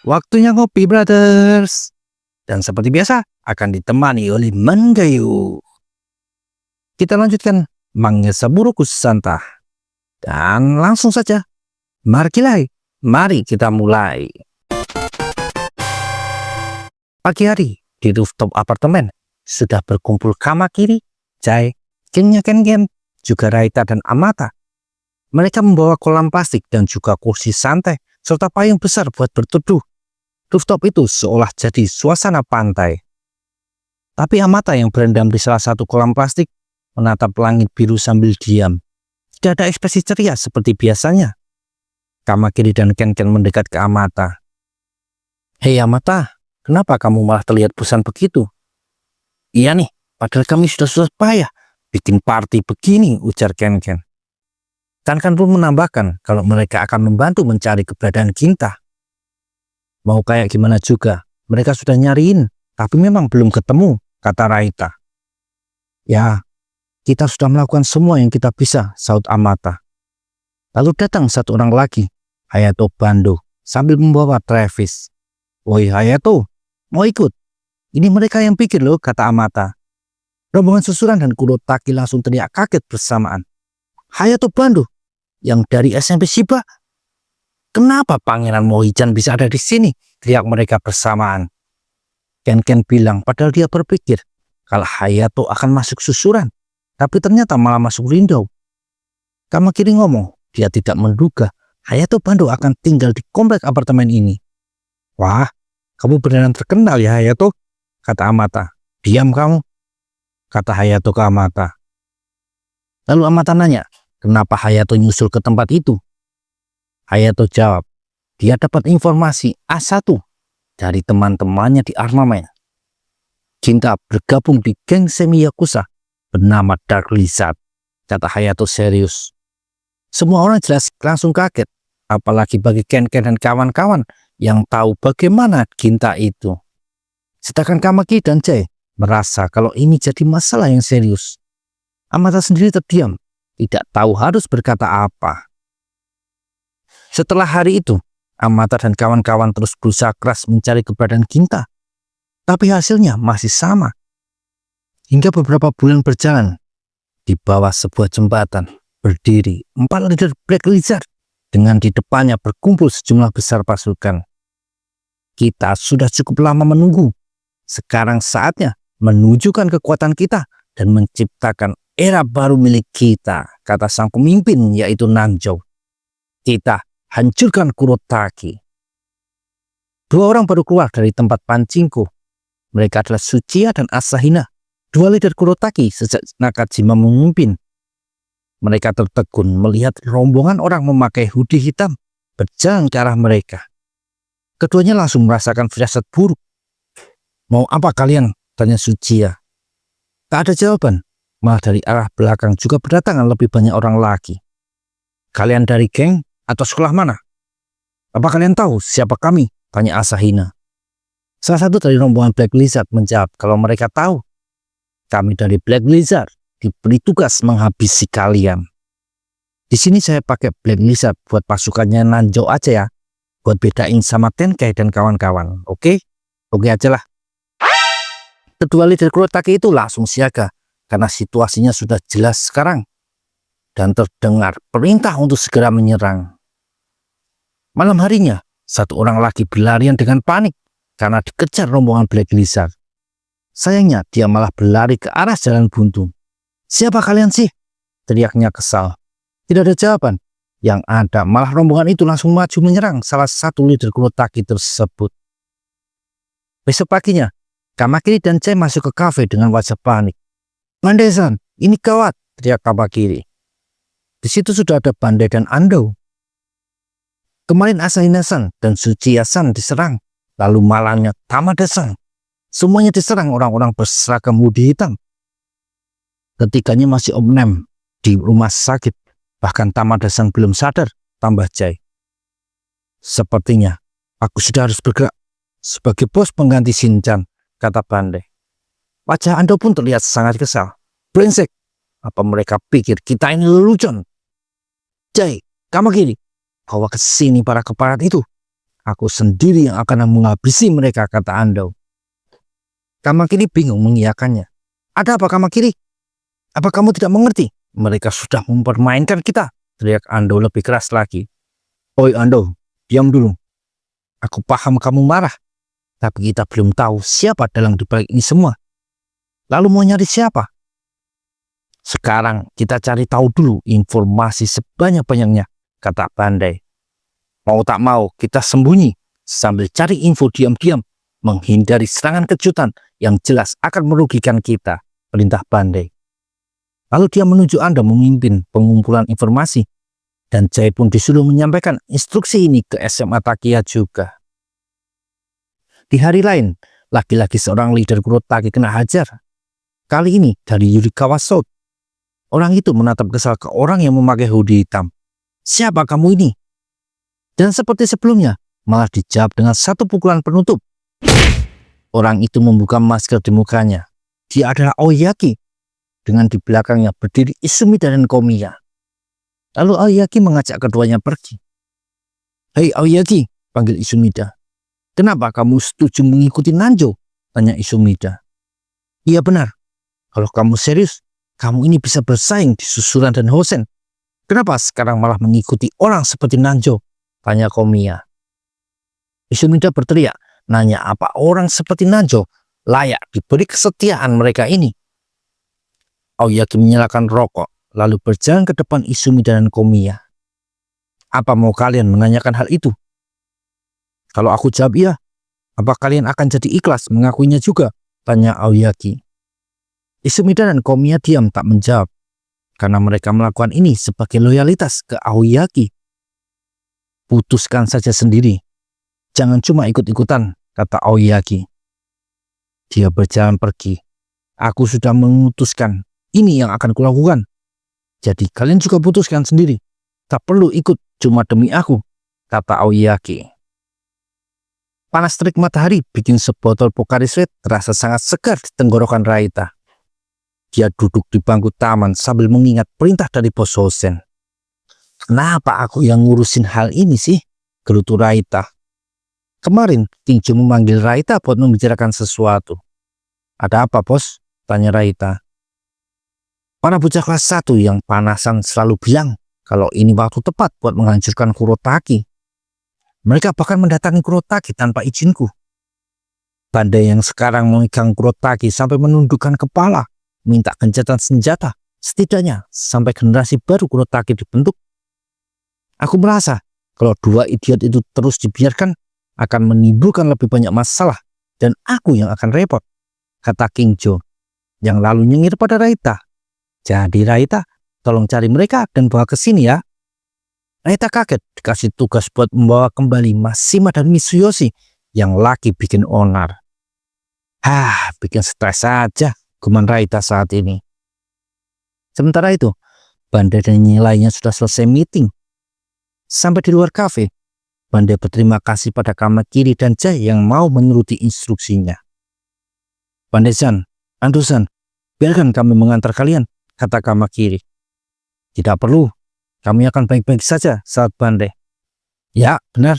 Waktunya ngopi, brothers. Dan seperti biasa, akan ditemani oleh Manggayu. Kita lanjutkan Manga Saburoku Santa. Dan langsung saja, mari kita mulai. Pagi hari, di rooftop apartemen, sudah berkumpul Kamakiri, Chai, gengnya Ken, juga Raita dan Amata. Mereka membawa kolam plastik dan juga kursi santai, serta payung besar buat berteduh. Rooftop itu seolah jadi suasana pantai. Tapi Amata yang berendam di salah satu kolam plastik menatap langit biru sambil diam. Tidak ada ekspresi ceria seperti biasanya. Kamakiri dan Ken mendekat ke Amata. "Hei Amata, kenapa kamu malah terlihat bosan begitu?" "Iya nih, padahal kami sudah payah bikin party begini," ujar Ken. Tan pun menambahkan kalau mereka akan membantu mencari keberadaan Ginta. "Mau kayak gimana juga, mereka sudah nyariin, tapi memang belum ketemu," kata Raita. "Ya, kita sudah melakukan semua yang kita bisa," sahut Amata. Lalu datang satu orang lagi, Hayato Bando, sambil membawa Travis. "Woi Hayato, mau ikut? Ini mereka yang pikir loh," kata Amata. Rombongan Susuran dan Kurotaki langsung teriak kaget bersamaan. "Hayato Bando, yang dari SMP Shiba? Kenapa Pangeran Mohican bisa ada di sini?" teriak mereka bersamaan. Ken bilang padahal dia berpikir kalau Hayato akan masuk Susuran, tapi ternyata malah masuk Rindau. Kamakiri ngomong dia tidak menduga Hayato Bando akan tinggal di komplek apartemen ini. "Wah, kamu beneran terkenal ya Hayato," kata Amata. "Diam kamu," kata Hayato ke Amata. Lalu Amata nanya, kenapa Hayato nyusul ke tempat itu? Hayato jawab, dia dapat informasi A1 dari teman-temannya di armamen. Ginta bergabung di geng semi Yakuza bernama Dark Lizard, kata Hayato serius. Semua orang jelas langsung kaget, apalagi bagi Ken dan kawan-kawan yang tahu bagaimana Ginta itu. Sedangkan Kamaki dan Chai merasa kalau ini jadi masalah yang serius. Amata sendiri terdiam, tidak tahu harus berkata apa. Setelah hari itu, Amata dan kawan-kawan terus berusaha keras mencari keberadaan Ginta. Tapi hasilnya masih sama. Hingga beberapa bulan berjalan, di bawah sebuah jembatan berdiri 4 leader Black Lizard dengan di depannya berkumpul sejumlah besar pasukan. Kita sudah cukup lama menunggu. Sekarang saatnya menunjukkan kekuatan kita dan menciptakan era baru milik kita, kata sang pemimpin yaitu Nanjo. "Kita hancurkan Kurotaki." 2 orang baru keluar dari tempat pancingku. Mereka adalah Tsuchiya dan Asahina, 2 leader Kurotaki sejak Nakajima memimpin. Mereka tertegun melihat rombongan orang memakai hoodie hitam berjalan ke arah mereka. Keduanya langsung merasakan firasat buruk. "Mau apa kalian?" tanya Tsuchiya. Tak ada jawaban, malah dari arah belakang juga berdatangan lebih banyak orang lagi. "Kalian dari geng atau sekolah mana? Apa kalian tahu siapa kami?" tanya Asahina. Salah satu dari rombongan Black Lizard menjawab kalau mereka tahu. "Kami dari Black Lizard diberi tugas menghabisi kalian. Di sini saya pakai Black Lizard buat pasukannya Nanjo aja ya, buat bedain sama Tenkei dan kawan-kawan. Oke aja lah." Kedua leader Kurotaki itu langsung siaga karena situasinya sudah jelas sekarang dan terdengar perintah untuk segera menyerang. Malam harinya, satu orang lagi berlarian dengan panik karena dikejar rombongan Black Lizard. Sayangnya dia malah berlari ke arah jalan buntu. "Siapa kalian sih?" teriaknya kesal. Tidak ada jawaban. Yang ada malah rombongan itu langsung maju menyerang salah satu leader Kurotaki tersebut. Besok paginya, Kamakiri dan Chai masuk ke kafe dengan wajah panik. "Bandai-san, ini gawat," teriak Kamakiri. Di situ sudah ada Bandai dan Ando. "Kemarin Asahina-san dan Tsuchiya-san diserang, lalu malangnya Tamada-san. Semuanya diserang orang-orang berseragam hoodie hitam. Ketiganya masih omnem di rumah sakit, bahkan Tamada-san belum sadar," tambah Chai. "Sepertinya aku sudah harus bergerak sebagai bos pengganti Shinchan," kata Bandai. Wajah Ando pun terlihat sangat kesal. "Brengsek, apa mereka pikir kita ini lelucon? Chai, Kamakiri, bawa ke sini para keparat itu. Aku sendiri yang akan menghabisi mereka, kata Ando. Kamakiri bingung mengiyakannya. Ada apa Kamakiri? Apa kamu tidak mengerti? Mereka sudah mempermainkan kita, teriak Ando lebih keras lagi. Oi Ando, diam dulu. Aku paham kamu marah, tapi kita belum tahu siapa dalang di balik ini semua. Lalu mau nyari siapa? Sekarang kita cari tahu dulu informasi sebanyak-banyaknya, kata Bandai. Mau tak mau kita sembunyi sambil cari info diam-diam, menghindari serangan kejutan yang jelas akan merugikan kita, perintah Bandai. Lalu dia menunjuk Ando memimpin pengumpulan informasi, dan Jai pun disuruh menyampaikan instruksi ini ke SMA Takia juga. Di hari lain, lagi-lagi seorang leader Kurotaki kena hajar. Kali ini dari Yurikawa South. Orang itu menatap kesal ke orang yang memakai hoodie hitam. Siapa kamu ini? Dan seperti sebelumnya, malah dijawab dengan satu pukulan penutup. Orang itu membuka masker di mukanya. Dia adalah Aoyaki. Dengan di belakangnya berdiri Izumida dan Komiya. Lalu Aoyaki mengajak keduanya pergi. Hei Aoyaki, panggil Izumida. Kenapa kamu setuju mengikuti Nanjo? Tanya Izumida. Iya benar. Kalau kamu serius, kamu ini bisa bersaing di Susuran dan Hosen. Kenapa sekarang malah mengikuti orang seperti Nanjo? Tanya Komiya. Izumida berteriak, nanya apa orang seperti Nanjo layak diberi kesetiaan mereka ini. Aoyaki menyalakan rokok, lalu berjalan ke depan Izumida dan Komiya. Apa mau kalian menanyakan hal itu? Kalau aku jawab iya, apa kalian akan jadi ikhlas mengakuinya juga? Tanya Aoyaki. Izumida dan Komiya diam tak menjawab, karena mereka melakukan ini sebagai loyalitas ke Aoyaki. Putuskan saja sendiri. Jangan cuma ikut-ikutan, kata Aoyaki. Dia berjalan pergi. Aku sudah memutuskan, ini yang akan kulakukan. Jadi kalian juga putuskan sendiri. Tak perlu ikut cuma demi aku, kata Aoyaki. Panas terik matahari bikin sebotol Pocari Sweat terasa sangat segar di tenggorokan Raita. Dia duduk di bangku taman sambil mengingat perintah dari bos Hosen. Kenapa aku yang ngurusin hal ini sih? Gerutu Raita. Kemarin Kingjo memanggil Raita buat membicarakan sesuatu. Ada apa bos? Tanya Raita. Para bocah kelas 1 yang panasan selalu bilang kalau ini waktu tepat buat menghancurkan Kurotaki. Mereka bahkan mendatangi Kurotaki tanpa izinku. Bandai yang sekarang memegang Kurotaki sampai menundukkan kepala, minta gencatan senjata, setidaknya sampai generasi baru Kurotaki dibentuk. Aku merasa kalau dua idiot itu terus dibiarkan akan menimbulkan lebih banyak masalah dan aku yang akan repot, kata Kingjo yang lalu nyengir pada Raita. Jadi Raita, tolong cari mereka dan bawa ke sini ya. Raita kaget dikasih tugas buat membawa kembali Mashima dan Mitsuyoshi yang lagi bikin onar. Bikin stres saja geman Raita saat ini. Sementara itu, Bandai dan yang lainnya sudah selesai meeting. Sampai di luar kafe, Bandai berterima kasih pada Kamakiri dan Jai yang mau menuruti instruksinya. Bandai-san, Ando-san, biarkan kami mengantar kalian, kata Kamakiri. Tidak perlu, kami akan baik-baik saja, saat Bandai. Ya, benar.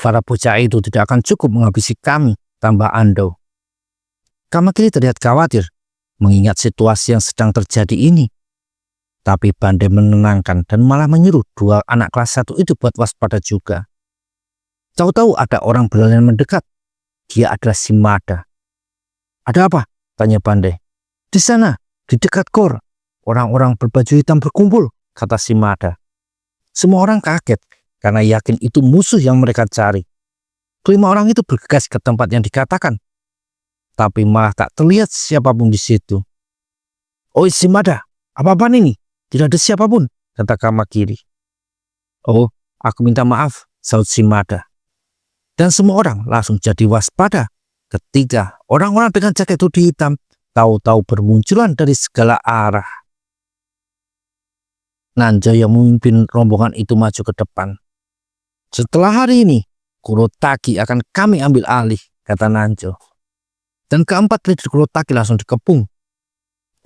Para bocah itu tidak akan cukup menghabisi kami, tambah Ando. Kamakiri terlihat khawatir mengingat situasi yang sedang terjadi ini. Tapi Bandai menenangkan dan malah menyuruh dua anak kelas 1 itu buat waspada juga. Tahu-tahu ada orang berlarian mendekat. Dia adalah Shimada. Ada apa? Tanya Bandai. Di sana, di dekat kor, orang-orang berbaju hitam berkumpul, kata Shimada. Semua orang kaget karena yakin itu musuh yang mereka cari. Kelima orang itu bergegas ke tempat yang dikatakan. Tapi malah tak terlihat siapapun di situ. Oi Shimada, apa-apaan ini? Tidak ada siapapun, kata Kamakiri. Oh, aku minta maaf, saut Shimada. Dan semua orang langsung jadi waspada ketika orang-orang dengan jaket hoodie hitam tahu-tahu bermunculan dari segala arah. Nanjo yang memimpin rombongan itu maju ke depan. Setelah hari ini, Kurotaki akan kami ambil alih, kata Nanjo. Dan keempat leader Kurotaki langsung dikepung.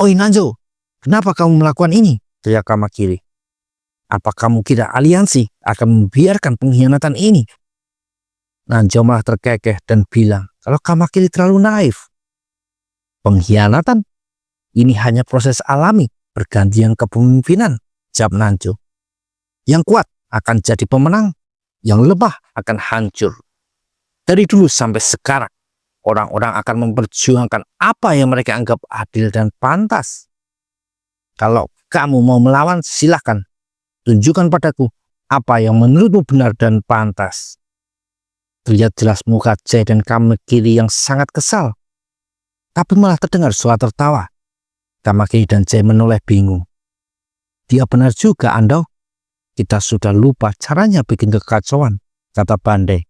Oi Nanjo, kenapa kamu melakukan ini? Teriak Kamakiri. Apa kamu kira aliansi akan membiarkan pengkhianatan ini? Nanjo malah terkekeh dan bilang kalau Kamakiri terlalu naif. Pengkhianatan? Ini hanya proses alami pergantian kepemimpinan, jawab Nanjo. Yang kuat akan jadi pemenang, yang lemah akan hancur. Dari dulu sampai sekarang, orang-orang akan memperjuangkan apa yang mereka anggap adil dan pantas. Kalau kamu mau melawan, silahkan. Tunjukkan padaku apa yang menurutmu benar dan pantas. Terlihat jelas muka Jay dan Kamakiri yang sangat kesal. Tapi malah terdengar suara tertawa. Kamakiri dan Jay menoleh bingung. Dia benar juga, Ando. Kita sudah lupa caranya bikin kekacauan, kata Bandai.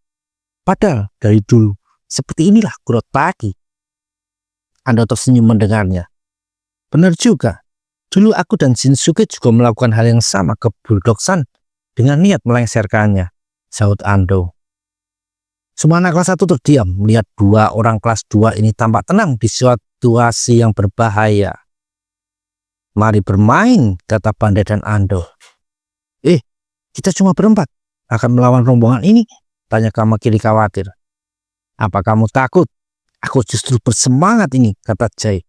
Padahal dari dulu, seperti inilah Kurotaki. Ando tersenyum mendengarnya. Benar juga. Dulu aku dan Shinsuke juga melakukan hal yang sama ke Bulldog San dengan niat melengsarkannya, sahut Ando. Semua anak kelas 1 terdiam melihat dua orang kelas 2 ini tampak tenang di situasi yang berbahaya. Mari bermain, kata Bandai dan Ando. Kita cuma berempat akan melawan rombongan ini, tanya Kamakiri khawatir. Apa kamu takut? Aku justru bersemangat ini, kata Jay.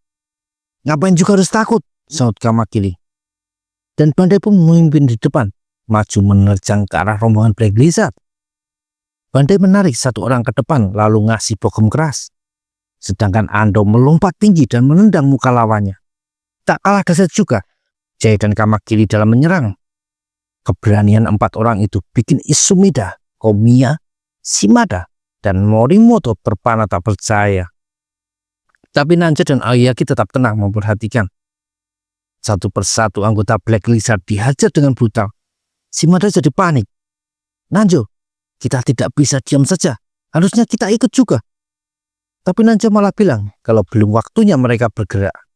Ngapain juga harus takut, sahut Kamakiri. Dan Bandai pun memimpin di depan, maju menerjang ke arah rombongan Black Lizard. Bandai menarik satu orang ke depan lalu ngasih bokom keras. Sedangkan Ando melompat tinggi dan menendang muka lawannya. Tak kalah dahsyat juga Jay dan Kamakiri dalam menyerang. Keberanian 4 orang itu bikin Isumida, Komiya, Shimada, dan Morimoto terpana tak percaya. Tapi Nanjo dan Aoyagi tetap tenang memperhatikan. Satu persatu anggota Black Lizard dihajar dengan brutal. Shimada jadi panik. Nanjo, kita tidak bisa diam saja. Harusnya kita ikut juga. Tapi Nanjo malah bilang kalau belum waktunya mereka bergerak.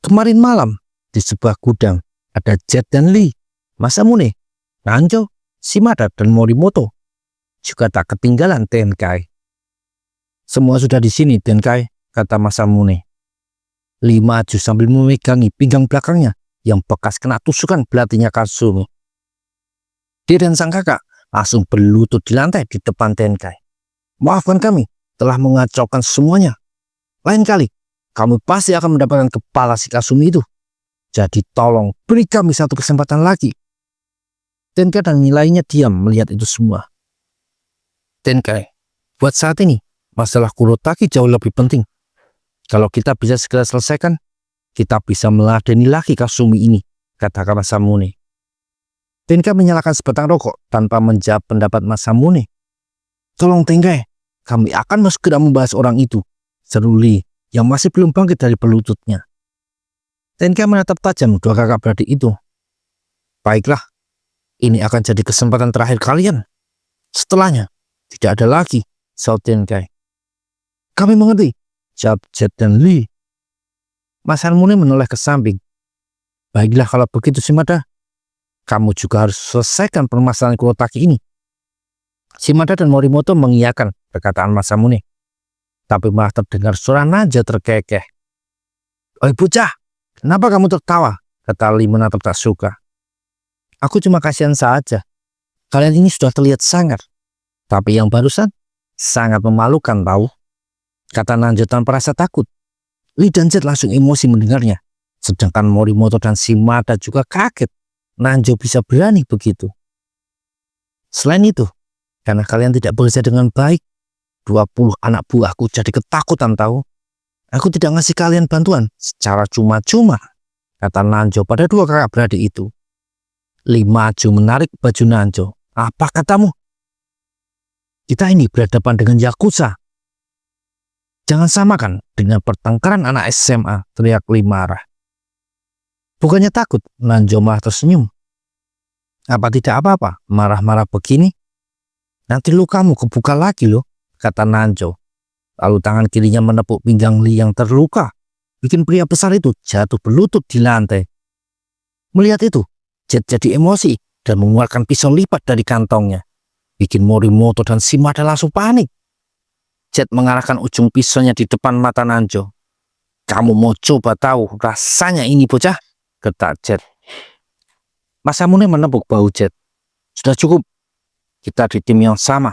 Kemarin malam di sebuah gudang ada Jet dan Lee, Masamune, Nanjo, Shimada, dan Morimoto. Juga tak ketinggalan Tenkai. Semua sudah di sini, Tenkai, kata Masamune. Lee maju sambil memegangi pinggang belakangnya yang bekas kena tusukan belatinya Kasumi. Dia dan sang kakak langsung berlutut di lantai di depan Tenkai. Maafkan kami telah mengacaukan semuanya. Lain kali, kamu pasti akan mendapatkan kepala si Kasumi itu. Jadi tolong beri kami satu kesempatan lagi. Tenkai dan lainnya diam melihat itu semua. Tenkai, buat saat ini, masalah Kurotaki jauh lebih penting. Kalau kita bisa segera selesaikan, kita bisa meladeni lagi Kasumi ini, kata Masamune. Tenkai menyalakan sebatang rokok tanpa menjawab pendapat Masamune. Tolong Tenkai, kami akan segera membahas orang itu, seru Lee yang masih belum bangkit dari berlututnya. Tenkai menatap tajam dua kakak beradik itu. Baiklah, ini akan jadi kesempatan terakhir kalian. Setelahnya, tidak ada lagi, sahut Tenkai. Kami mengerti, jawab Jet dan Lee. Masamune menoleh ke samping. Baiklah kalau begitu Shimada, kamu juga harus selesaikan permasalahan Kurotaki ini. Shimada dan Morimoto mengiyakan perkataan Masamune. Tapi malah terdengar suara Nanjo terkekeh. Oi bocah, kenapa kamu tertawa? Kata Lee menatap tak suka. Aku cuma kasihan saja. Kalian ini sudah terlihat sangar. Tapi yang barusan sangat memalukan tahu. Kata Nanjo tanpa rasa takut. Lee dan Jet langsung emosi mendengarnya. Sedangkan Morimoto dan Shimada juga kaget. Nanjo bisa berani begitu. Selain itu, karena kalian tidak bekerja dengan baik, 20 anak buahku jadi ketakutan tahu. Aku tidak ngasih kalian bantuan secara cuma-cuma, kata Nanjo pada dua kakak beradik itu. Lee maju menarik baju Nanjo. Apa katamu? Kita ini berhadapan dengan Yakuza. Jangan samakan dengan pertengkaran anak SMA, teriak Lee marah. Bukannya takut, Nanjo malah tersenyum. Apa tidak apa-apa, marah-marah begini? Nanti lukamu kebuka lagi loh, kata Nanjo. Lalu tangan kirinya menepuk pinggang Lee yang terluka, bikin pria besar itu jatuh berlutut di lantai. Melihat itu, Jet jadi emosi dan mengeluarkan pisau lipat dari kantongnya, bikin Morimoto dan Shimada langsung panik. Jet mengarahkan ujung pisaunya di depan mata Nanjo. Kamu mau coba tahu rasanya ini bocah? Kata Jet. Masamune menepuk bahu Jet. Sudah cukup. Kita di tim yang sama.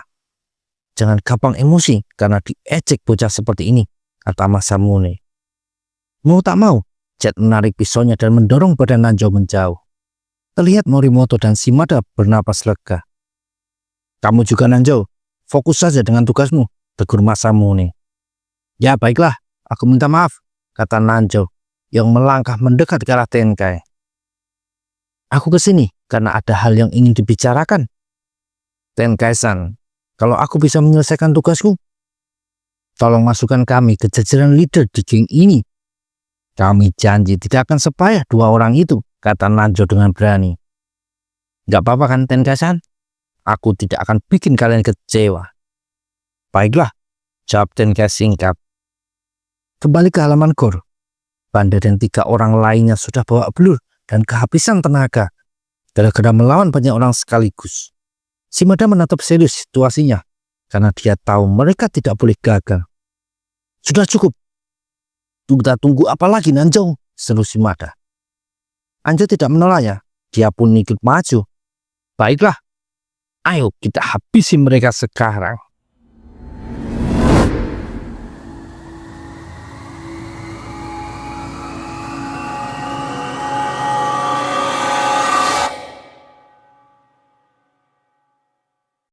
jangan gampang emosi karena diejek bocah seperti ini, kata Masamune. Mau tak mau, Jet menarik pisaunya dan mendorong badan Nanjo menjauh. Terlihat Morimoto dan Shimada bernapas lega. Kamu juga Nanjo, fokus saja dengan tugasmu, tegur Masamune. Ya baiklah, aku minta maaf, kata Nanjo yang melangkah mendekat ke arah Tenkai. Aku kesini karena ada hal yang ingin dibicarakan. Tenkai-san, kalau aku bisa menyelesaikan tugasku, tolong masukkan kami ke jajaran leader di geng ini. Kami janji tidak akan sepayah dua orang itu, kata Nanjo dengan berani. Gak apa-apa kan Tenkai-san? Aku tidak akan bikin kalian kecewa. Baiklah, jawab Tenkai singkat. Kembali ke halaman gor. Banda dan 3 orang lainnya sudah bawa blur dan kehabisan tenaga gara-gara melawan banyak orang sekaligus. Shimada menatap serius situasinya karena dia tahu mereka tidak boleh gagal. Sudah cukup. Kita tunggu apa lagi Nanjo? Seru Shimada. Anjo tidak menolaknya. Dia pun ikut maju. Baiklah. Ayo kita habisi mereka sekarang.